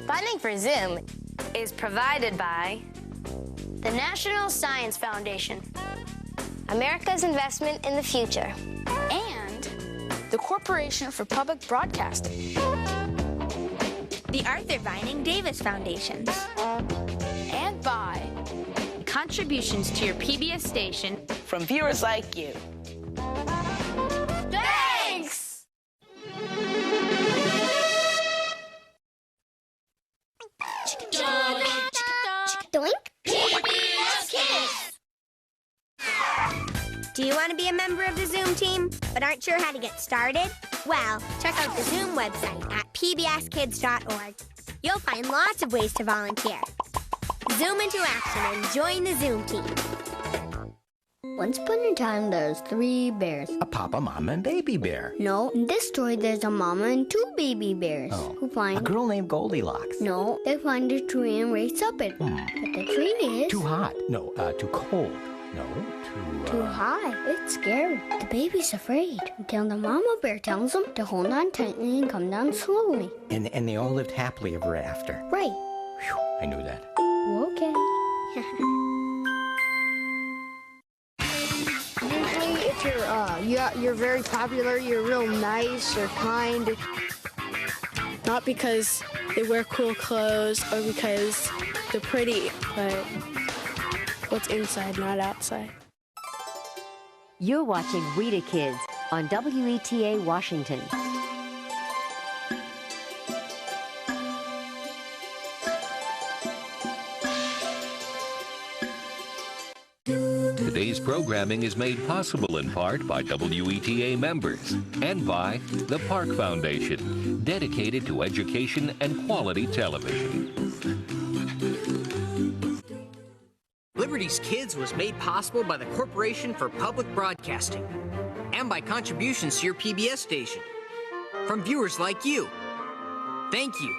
Funding for Zoom is provided by the National Science Foundation, America's investment in the future, and the Corporation for Public Broadcasting, the Arthur Vining Davis Foundations, and by contributions to your PBS station from viewers like you. Thanks! Doink. PBS Kids! Do you want to be a member of the Zoom team, but aren't sure how to get started? Well, check out the Zoom website at pbskids.org. You'll find lots of ways to volunteer. Zoom into action and join the Zoom team. Once upon a time, there's 3 bears. A papa, mama, and baby bear. No, in this story, there's a mama and 2 baby bears who find... A girl named Goldilocks. No, they find a tree and race up it. But the tree is... Too hot. No, too cold. No, too high. It's scary. The baby's afraid until the mama bear tells them to hold on tightly and come down slowly. And they all lived happily ever after. Right. Whew, I knew that. Okay. Usually, if you're very popular, you're real nice or kind. Not because they wear cool clothes or because they're pretty, but what's inside, not outside. You're watching WETA Kids on WETA Washington. Today's programming is made possible in part by WETA members and by the Park Foundation, dedicated to education and quality television. Liberty's Kids was made possible by the Corporation for Public Broadcasting and by contributions to your PBS station from viewers like you. Thank you.